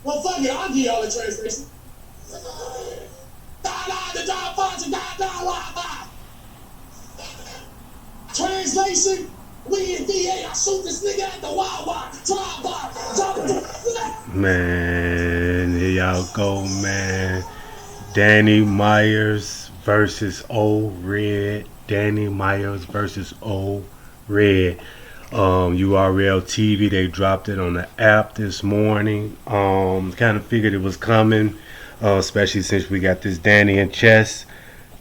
Well, fuck it, I'll give y'all a translation. Translation, we in VA, I shoot this nigga at the Wawa, Man, here y'all go, man. Danny Myers versus O Red. Danny Myers versus O Red. URLTV, they dropped it on the app this morning. Kind of figured it was coming, especially since we got this Danny and Chess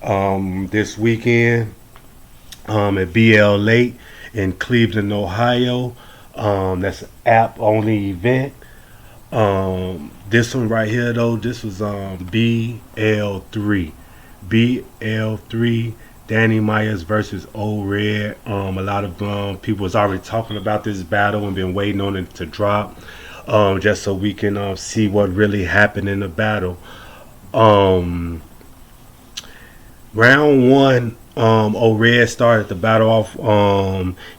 this weekend at BL Lake in Cleveland, Ohio. That's an app only event. This one right here though, this was BL3. BL3, Danny Myers versus O Red. A lot of people was already talking about this battle and been waiting on it to drop. Just so we can see what really happened in the battle. Round one, O Red started the battle off.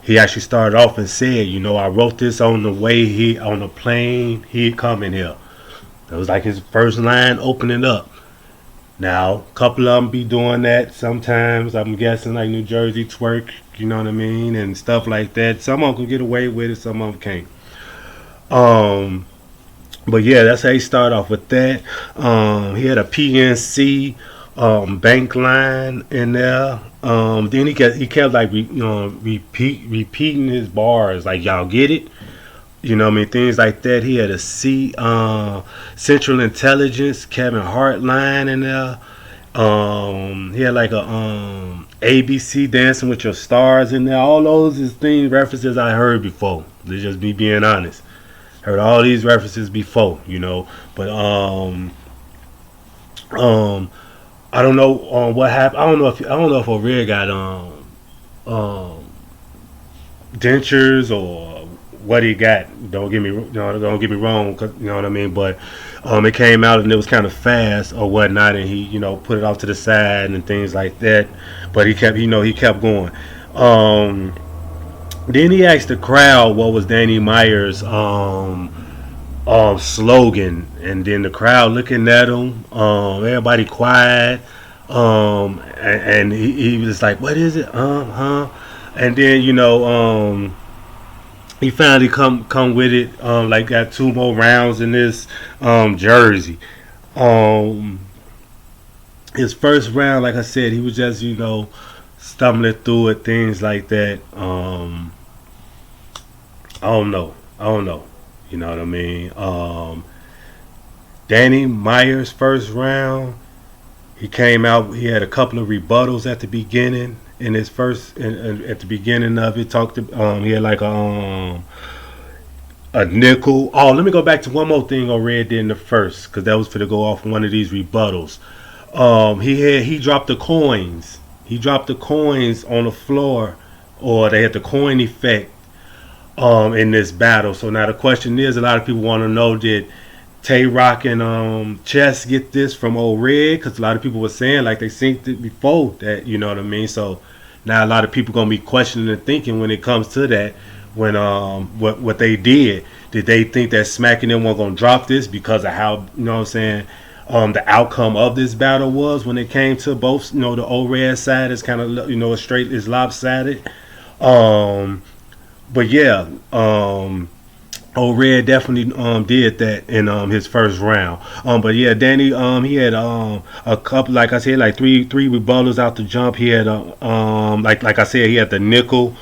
He actually started off and said, I wrote this on the way on the plane he coming here. That was like his first line opening up. Now, a couple of them be doing that sometimes. I'm guessing like New Jersey twerk, you know what I mean, and stuff like that. Some of them can get away with it, some of them can't. But yeah, that's how he started off with that. He had a PNC bank line in there. Then he kept like repeating his bars, like y'all get it. Things like that. He had a Central Intelligence, Kevin Hart line in there. He had like a ABC Dancing with Your Stars in there. All those is things, references I heard before. Let's just be being honest. Heard all these references before, But I don't know what happened. I don't know if O'Reilly got dentures or what he got. Don't get me wrong, 'cause, you know what I mean. But it came out and it was kind of fast or whatnot, and he put it off to the side and things like that. But he kept going. Then he asked the crowd what was Danny Myers' slogan, and then the crowd looking at him. Everybody quiet. And he was like, "What is it? And then he finally come with it. Like got 2 more rounds in this jersey. His first round, like I said, he was just stumbling through it, things like that. I don't know. You know what I mean? Danny Myers' first round, he came out. He had a couple of rebuttals at the beginning. In his first, at the beginning of it, he had like a nickel. Oh, let me go back to one more thing on Red did in the first, because that was for to go off one of these rebuttals. He dropped the coins. He dropped the coins on the floor, or they had the coin effect in this battle. So now the question is, a lot of people want to know, did Tay Rock and Chess get this from Old Red? Because a lot of people were saying like they synced it before that, you know what I mean? So now a lot of people gonna be questioning and thinking when it comes to that, when what they did they think that Smacking them weren't gonna drop this because of how, you know what I'm saying, the outcome of this battle was when it came to both, the Old Red side is kind of straight is lopsided. But yeah, Old Red definitely did that in his first round. But yeah, Danny he had a couple, like I said, like three rebuttals out the jump. He had like I said, he had the nickel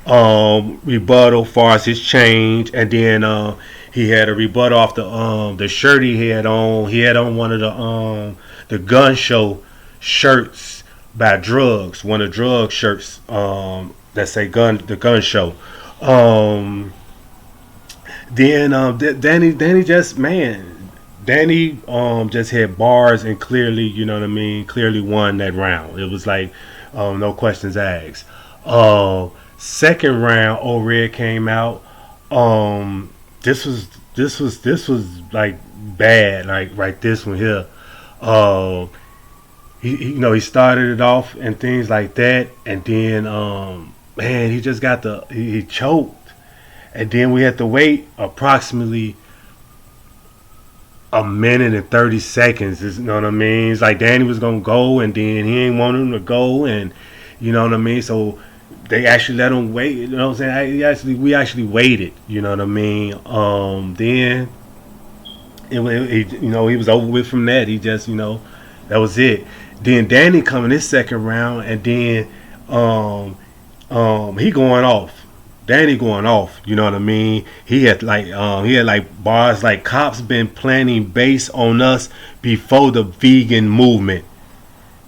rebuttal far as his change, and then he had a rebuttal off the shirt he had on. He had on one of the gun show shirts by Drugs, one of Drug shirts that say the gun show. Then Danny just just had bars and clearly, you know what I mean, clearly won that round. It was like no questions asked. Second round, Old Red came out. This was like bad, like right this one here. He started it off and things like that, and then he just got he choked. And then we had to wait approximately a minute and 30 seconds. You know what I mean? It's like Danny was gonna go, and then he ain't want him to go, and you know what I mean. So they actually let him wait. You know what I'm saying? We actually waited. You know what I mean? Then he was over with from that. He just that was it. Then Danny coming this second round, and then he going off. Danny going off, you know what I mean? He had like bars like cops been planting base on us before the vegan movement.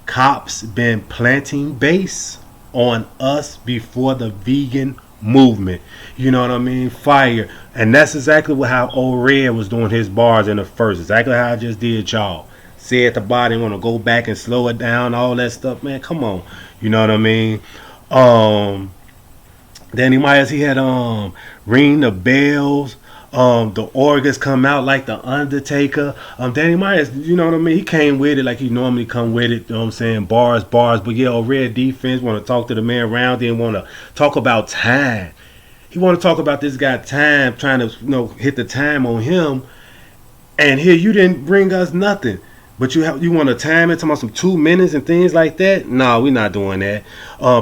Cops been planting base on us before the vegan movement. You know what I mean? Fire. And that's exactly how Old Red was doing his bars in the first. Exactly how I just did y'all. Say at the bottom, want to go back and slow it down, all that stuff, man. Come on. You know what I mean? Danny Myers, he had ring the bells, the organs come out like the Undertaker. Danny Myers, you know what I mean? He came with it like he normally come with it. You know what I'm saying? Bars. But yeah, Old Red defense want to talk to the man around, then want to talk about time. He want to talk about this guy time, trying to hit the time on him. And here you didn't bring us nothing. But you want to time it, talking about some 2 minutes and things like that? No, we're not doing that.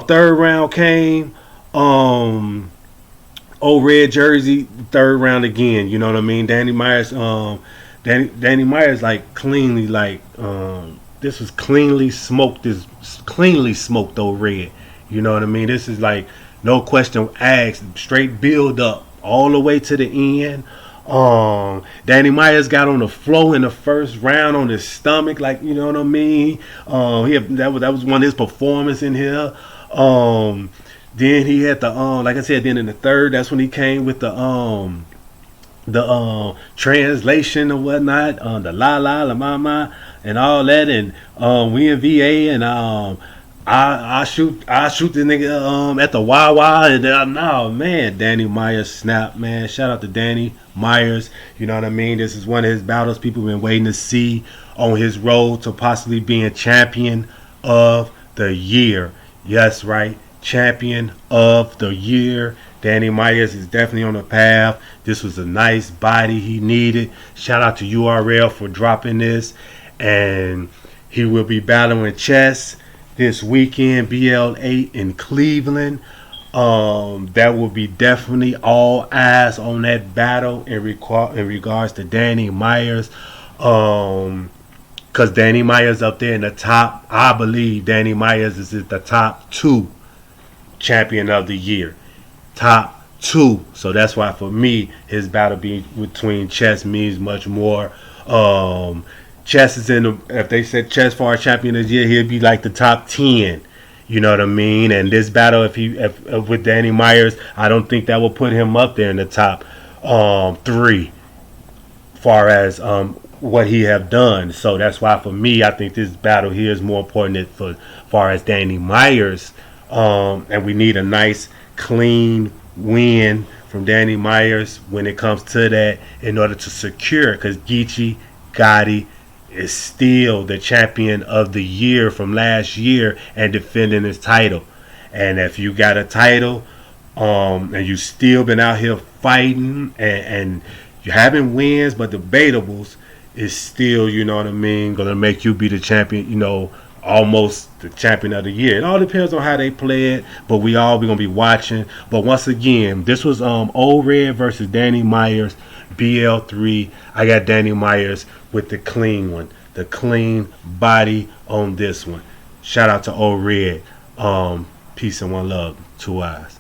Third round came. Old red jersey, third round again. You know what I mean? Danny Myers, Danny Myers like cleanly this was cleanly smoked. This cleanly smoked old red. You know what I mean? This is like no question asked. Straight build up all the way to the end. Danny Myers got on the floor in the first round on his stomach, like you know what I mean. That was one of his performances in here. Then he had the like I said, then in the third, that's when he came with the translation and whatnot, the la mama and all that, and we in VA, and I shoot this nigga at the Wawa, and no man, Danny Myers snap, man. Shout out to Danny Myers. You know what I mean? This is one of his battles people been waiting to see on his road to possibly being champion of the year. Yes, right. Champion of the year. Danny Myers is definitely on the path. This was a nice body he needed. Shout out to URL for dropping this. And he will be battling Chess this weekend, BL8 in Cleveland. That will be definitely all eyes on that battle in regards to Danny Myers. Because Danny Myers up there in the top, I believe Danny Myers is at the top 2 champion of the year. Top 2. So that's why for me, his battle between Chess means much more. Chess is if they said Chess for our champion of the year, he'll be like the top 10. You know what I mean? And this battle, if with Danny Myers, I don't think that will put him up there in the top 3 far as what he have done. So that's why for me, I think this battle here is more important for far as Danny Myers. And we need a nice, clean win from Danny Myers when it comes to that in order to secure, because Geechee Gotti is still the champion of the year from last year and defending his title. And if you got a title, and you still been out here fighting and you having wins but debatable, is still, you know what I mean, gonna make you be the champion, almost the champion of the year. It all depends on how they play it, but we're gonna be watching. But once again, this was Old Red versus Danny Myers, BL3. I got Danny Myers with the clean one, the clean body on this one. Shout out to Old Red. Peace and one love. 2 eyes.